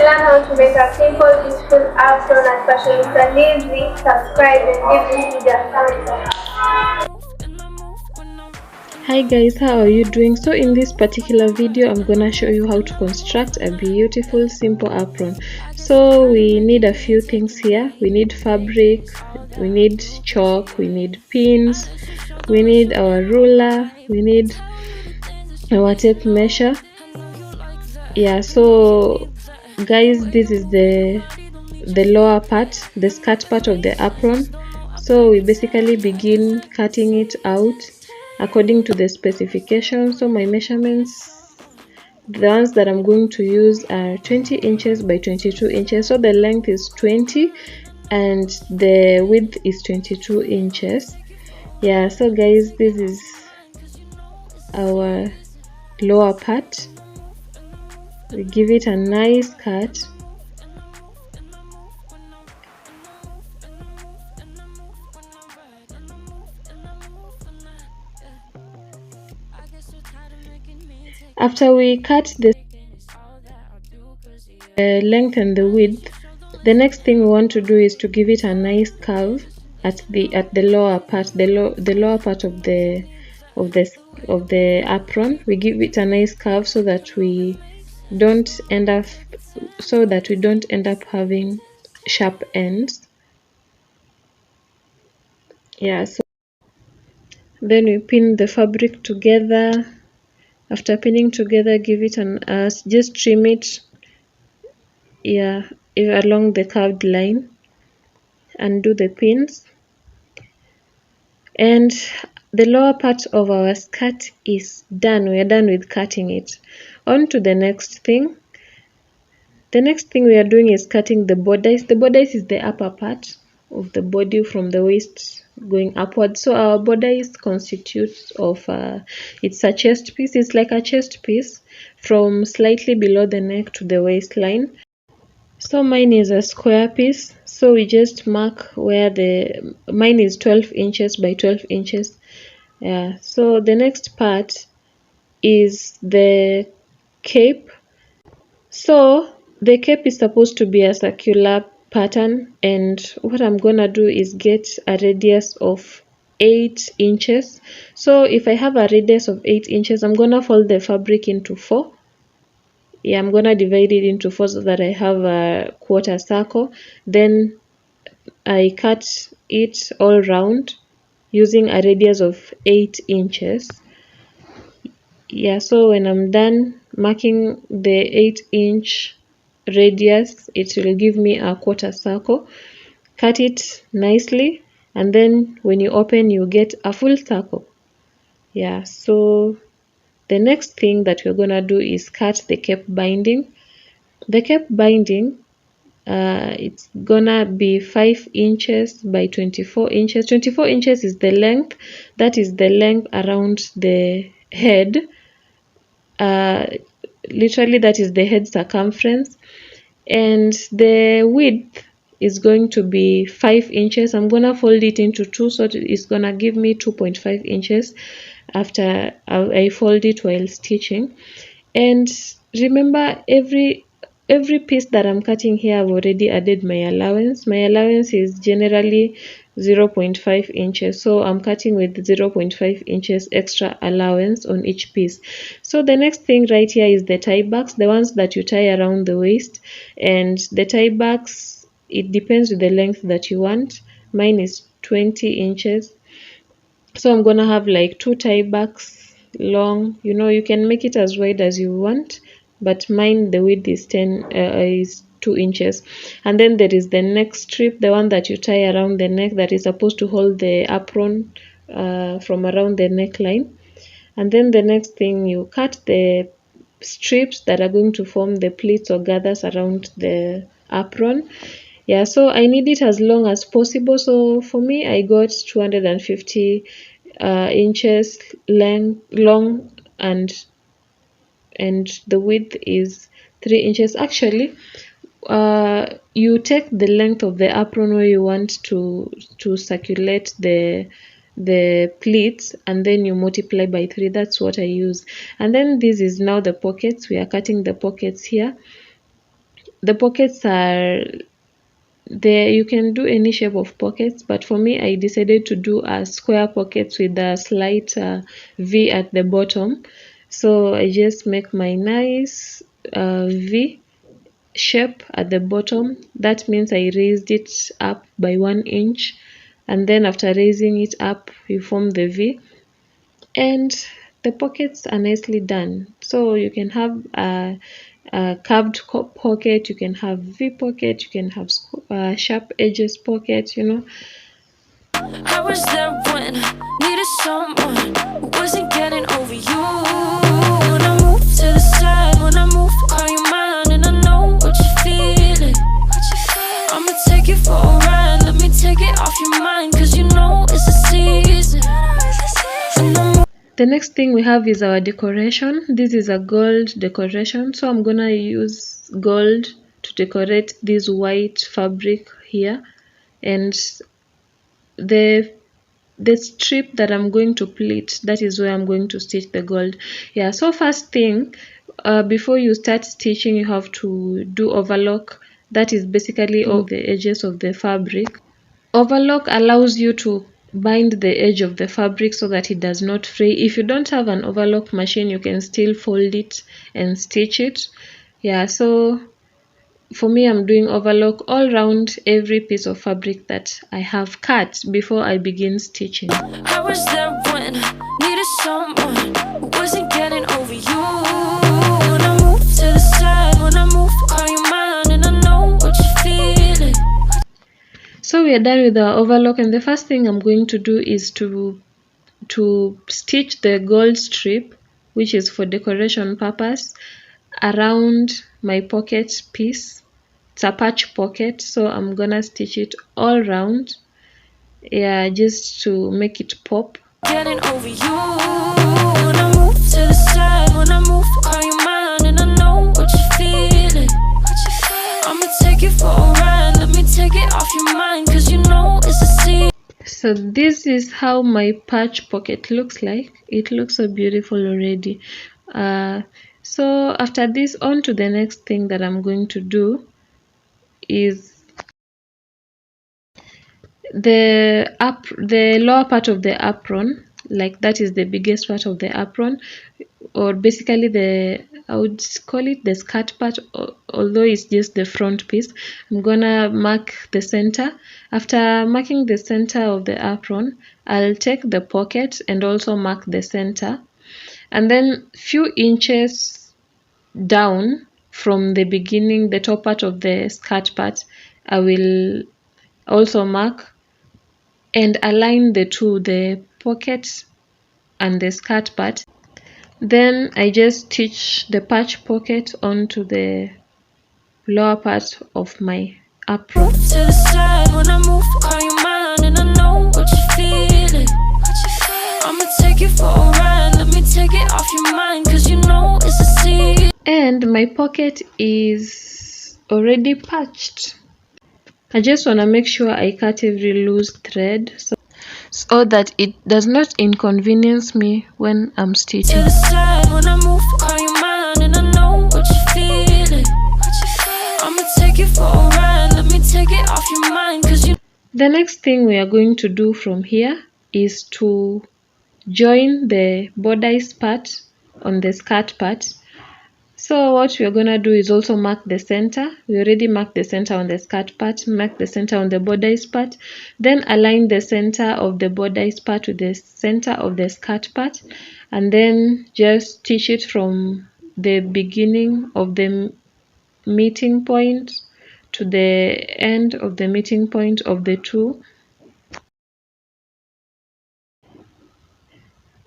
learn how to make a simple, beautiful apron and fashionista, leave, subscribe and give this video a thumbs up. Hi guys, how are you doing? So in this particular video I'm gonna show you how to construct a beautiful simple apron. So we need a few things here. We need fabric, we need chalk, we need pins, we need our ruler, we need our tape measure. Yeah, so guys, this is the lower part, the skirt part of the apron. So we basically begin cutting it out according to the specifications. So my measurements, the ones that I'm going to use are 20 inches by 22 inches. So the length is 20 and the width is 22 inches. Yeah, so guys, this is our lower part. We give it a nice cut. After we cut the length and the width, the next thing we want to do is to give it a nice curve at the lower part, the lower part of the apron. We give it a nice curve so that we don't end up having sharp ends. Yeah, so then we pin the fabric together. After pinning together, give it an just trim it, yeah, along the curved line and do the pins. And the lower part of our skirt is done. We are done with cutting it. On to the next thing. The next thing we are doing is cutting the bodice. The bodice is the upper part of the body from the waist going upward. So our bodice constitutes of it's a chest piece. It's like a chest piece from slightly below the neck to the waistline. So mine is a square piece, so we just mark where mine is 12 inches by 12 inches. Yeah, so the next part is the cape. So the cape is supposed to be a circular pattern, and what I'm gonna do is get a radius of 8 inches. So if I have a radius of 8 inches, I'm gonna fold the fabric into 4. Yeah, I'm gonna divide it into 4 so that I have a quarter circle. Then I cut it all round using a radius of 8 inches. Yeah, so when I'm done marking the 8-inch radius, it will give me a quarter circle. Cut it nicely, and then when you open, you get a full circle. Yeah, so the next thing that we're gonna do is cut the cape binding. The cape binding, it's gonna be 5 inches by 24 inches. 24 inches is the length. That is the length around the head. Literally, that is the head circumference. And the width is going to be 5 inches. I'm gonna fold it into 2, so it's gonna give me 2.5 inches after I fold it while stitching. And remember, every piece that I'm cutting here, I've already added my allowance. My allowance is generally 0.5 inches, so I'm cutting with 0.5 inches extra allowance on each piece. So the next thing right here is the tie backs, the ones that you tie around the waist. And the tie backs, it depends with the length that you want. Mine is 20 inches, so I'm gonna have like 2 tie backs long. You can make it as wide as you want, but mine, the width is 2 inches. And then there is the neck strip, the one that you tie around the neck, that is supposed to hold the apron from around the neckline. And then the next thing, you cut the strips that are going to form the pleats or gathers around the apron. Yeah, so I need it as long as possible. So for me, I got 250 inches long, and the width is 3 inches. Actually, you take the length of the apron where you want to circulate the pleats, and then you multiply by 3. That's what I use. And then this is now the pockets. We are cutting the pockets here. the pockets are there. You can do any shape of pockets, but for me I decided to do a square pockets with a slight V at the bottom. So I just make my nice V shape at the bottom. That means I raised it up by 1 inch, and then after raising it up you form the V, and the pockets are nicely done. So you can have a curved pocket, you can have V pocket, you can have sharp edges pocket, you know. I was there when needed someone who wasn't getting over you. When I move to the side, when I move, call you mine, and I know what you're feeling. I'ma take you for a ride, let me take it off your mind, cause you know it's a season. The next thing we have is our decoration. This is a gold decoration, so I'm gonna use gold to decorate this white fabric here, and the strip that I'm going to pleat, that is where I'm going to stitch the gold. Yeah, so first thing, before you start stitching, you have to do overlock. That is basically all the edges of the fabric. Overlock allows you to bind the edge of the fabric so that it does not fray. If you don't have an overlock machine, you can still fold it and stitch it. Yeah, so for me, I'm doing overlock all around every piece of fabric that I have cut before I begin stitching. I was there when needed someone who wasn't getting over you. When I move to the side, when I move, call you mine, and I know what you're feeling. So we are done with our overlock, and the first thing I'm going to do is to stitch the gold strip, which is for decoration purpose, around my pocket piece. It's a patch pocket, so I'm gonna stitch it all around, yeah, just to make it pop. Getting over you. When I move to the side, when I move, call you mine, and I know what you're feeling. I'ma take you for a ride, let me take it off your mind, cause you know it's a scene. So this is how my patch pocket looks like. It looks so beautiful already. So after this, on to the next thing that I'm going to do is the lower part of the apron. Like, that is the biggest part of the apron, or basically I would call it the skirt part, although it's just the front piece. I'm gonna mark the center. After marking the center of the apron, I'll take the pocket and also mark the center, and then few inches down from the beginning, the top part of the skirt part, I will also mark and align the two, the pocket and the skirt part. Then I just stitch the patch pocket onto the lower part of my apron. To the side, when I move, call you mine, and I know what you're feeling. I'ma take you for a ride, let me take it off your mind, cause you know it's a scene. And my pocket is already patched. I just want to make sure I cut every loose thread so that it does not inconvenience me when I'm stitching. To the side, when I move, call you mine, and I know what you're feeling. I'ma take you for a ride, let me take it off your mind, cause you. The next thing we are going to do from here is to join the bodice part on the skirt part. So what we are going to do is also mark the center. We already marked the center on the skirt part, mark the center on the bodice part, then align the center of the bodice part with the center of the skirt part, and then just stitch it from the beginning of the meeting point to the end of the meeting point of the two.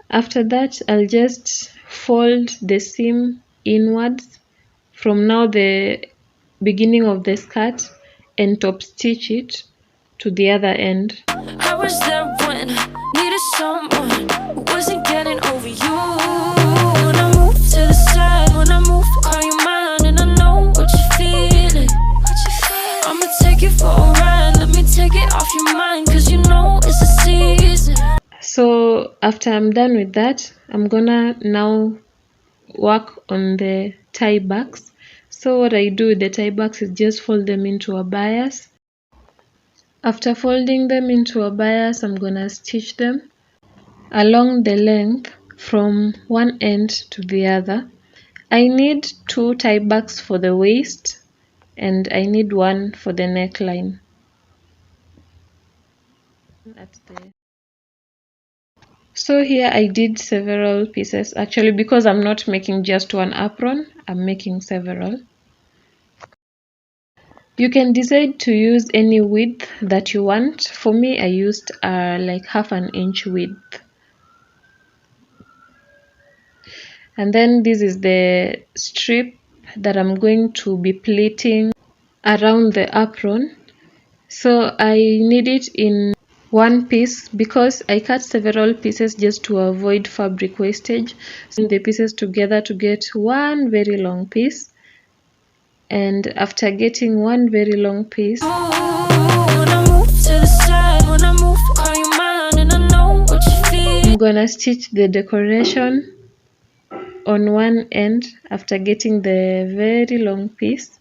After that, I'll just fold the seam inwards from now the beginning of the skirt and top stitch it to the other end. I was there when needed someone who wasn't getting over you. When I move to the side, when I move, call you mine, and I know what you're feeling. I'ma take you for a ride, let me take it off your mind, cause you know it's a season. So after I'm done with that, I'm gonna now work on the tie backs. So what I do with the tie backs is just fold them into a bias. After folding them into a bias, I'm gonna stitch them along the length from one end to the other. I need 2 tie backs for the waist and I need 1 for the neckline. So here I did several pieces, actually, because I'm not making just one apron, I'm making several. You can decide to use any width that you want. For me, I used like 1/2 inch width. And then this is the strip that I'm going to be pleating around the apron. So I need it in one piece because I cut several pieces just to avoid fabric wastage. So the pieces together to get one very long piece. And after getting one very long piece, I'm gonna stitch the decoration on one end after getting the very long piece.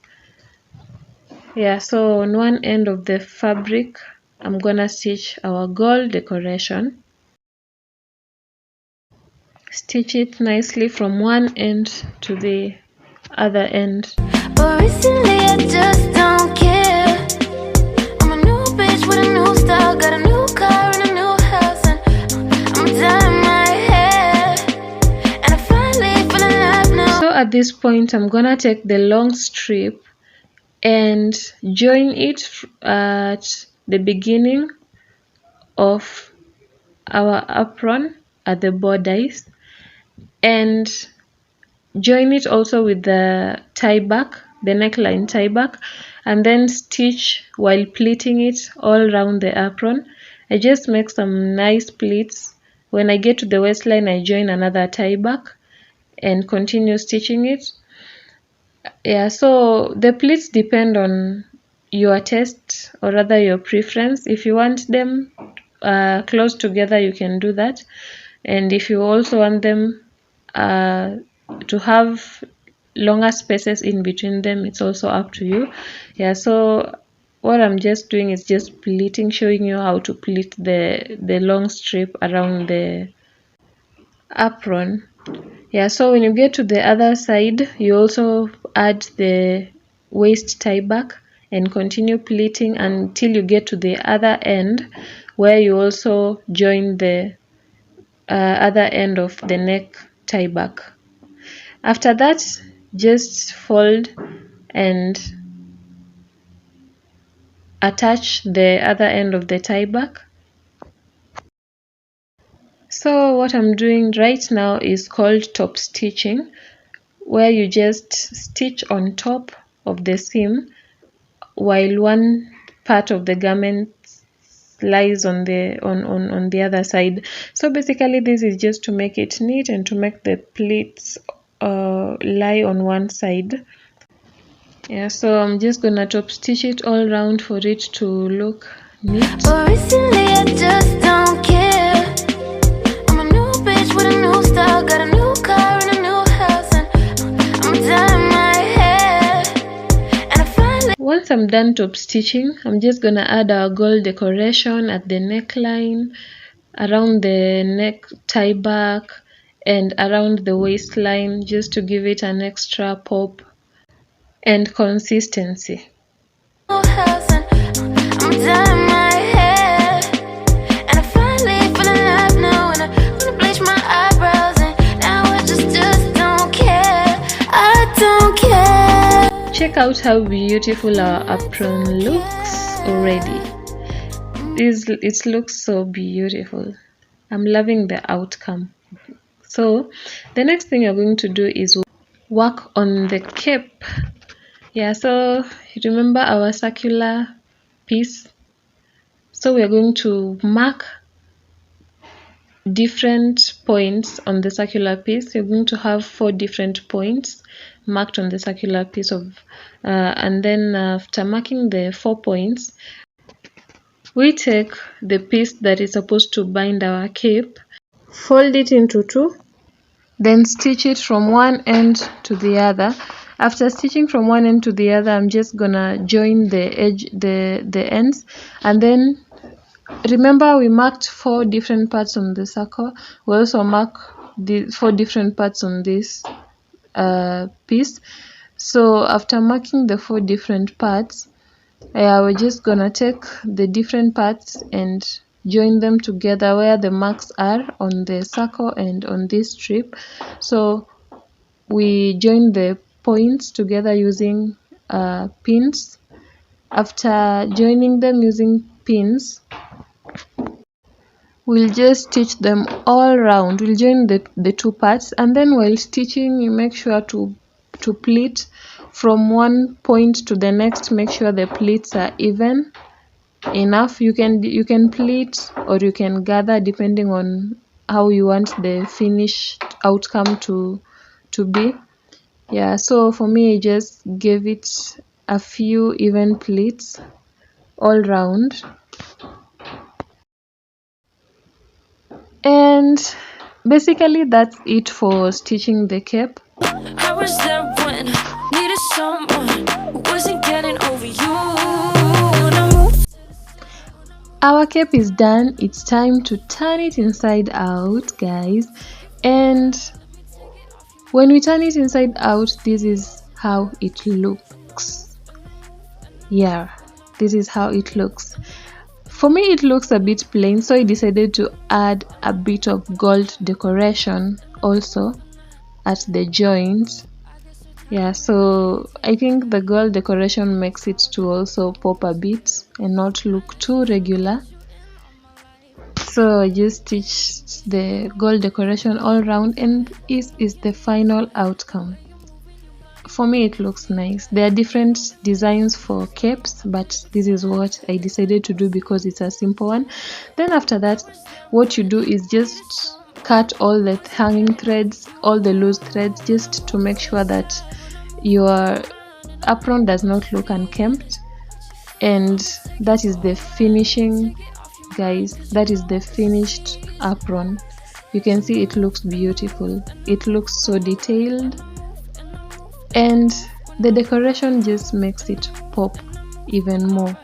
Yeah, so on one end of the fabric, I'm gonna stitch our gold decoration. Stitch it nicely from one end to the other end. But recently I just don't care. I'm a new bitch with a new style, got a new car and a new house, and I'm dyeing my hair, and I finally feel alive now. So at this point, I'm gonna take the long strip and join it at the beginning of our apron at the borders, and join it also with the tie back, the neckline tie back, and then stitch while pleating it all around the apron. I just make some nice pleats. When I get to the waistline, I join another tie back and continue stitching it. Yeah, so the pleats depend on your taste, or rather your preference. If you want them close together, you can do that, and if you also want them to have longer spaces in between them, it's also up to you. Yeah, so what I'm just doing is just pleating, showing you how to pleat the long strip around the apron. Yeah, so when you get to the other side, you also add the waist tie back and continue pleating until you get to the other end, where you also join the other end of the neck tie back. After that, just fold and attach the other end of the tie back. So what I'm doing right now is called top stitching, where you just stitch on top of the seam while one part of the garment lies on the other side. So basically this is just to make it neat and to make the pleats lie on one side. Yeah, so I'm just gonna top stitch it all around for it to look neat. But recently I just don't care. I'm a new bitch with a new style, got a new car and a new house, and I'm dyeing my hair, and I finally. Once I'm done top stitching, I'm just gonna add our gold decoration at the neckline, around the neck tie back, and around the waistline, just to give it an extra pop and consistency. I'm dyeing my hair, and I finally feel alive now, and I wanna bleach my eyebrows, and now I just don't care. I don't care. Check out how beautiful our apron looks already. It looks so beautiful. I'm loving the outcome. So the next thing you're going to do is work on the cape. Yeah, so remember our circular piece. So we're going to mark different points on the circular piece. You're going to have 4 different points marked on the circular piece of and then after marking the 4 points, we take the piece that is supposed to bind our cape, fold it into 2, then stitch it from one end to the other. After stitching from one end to the other, I'm just gonna join the edge, the ends, and then remember we marked 4 different parts on the circle. We also mark the 4 different parts on this piece. So after marking the 4 different parts, we're just gonna take the different parts and join them together where the marks are on the circle and on this strip. So we join the points together using pins. After joining them using pins, we'll just stitch them all round. We'll join the 2 parts, and then while stitching you make sure to pleat from one point to the next. Make sure the pleats are even enough. You can pleat or you can gather depending on how you want the finished outcome to be. Yeah, so for me I just gave it a few even pleats all round. And basically that's it for stitching the cape. I was there when needed someone who wasn't getting over you. When I moved. Our cape is done. It's time to turn it inside out, guys. And when we turn it inside out, this is how it looks. Yeah, this is how it looks. For me it looks a bit plain, so I decided to add a bit of gold decoration also at the joints. Yeah, so I think the gold decoration makes it to also pop a bit and not look too regular. So I just stitched the gold decoration all around, and this is the final outcome. For me it looks nice. There are different designs for capes, but this is what I decided to do because it's a simple one. Then after that, what you do is just cut all the hanging threads, all the loose threads, just to make sure that your apron does not look unkempt. And that is the finishing, guys. That is the finished apron. You can see it looks beautiful. It looks so detailed, and the decoration just makes it pop even more.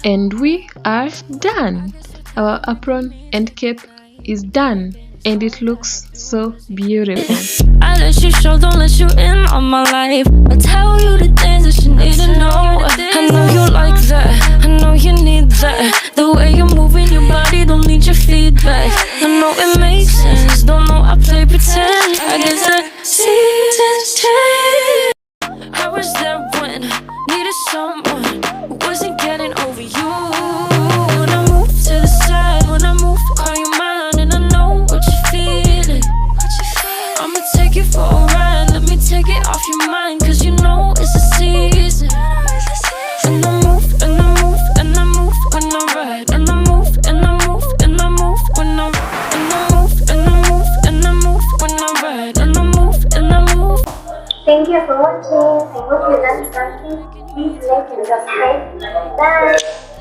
And we are done. Our apron and cape is done, and it looks so beautiful. I let you show, don't let you in on my life. I tell you the things that you need to know. I know you like that, I know you need that. The way you're moving your body, don't need your feedback. I know it makes sense, don't know I play pretend. I guess that seasons change. I was there when needed someone who wasn't getting over you. When I move to the side, when I move, call you mine, and I know what you're feeling. I'ma take you for a ride, let me take it off your mind, cause you know it's a season. And I move, and I move, and I move when I ride. And I move, and I move, and I move when I ride. And I move, and I move, and I move when I ride. And I move, and I move. Thank you for watching. I hope you learned something. Please like and subscribe. Bye.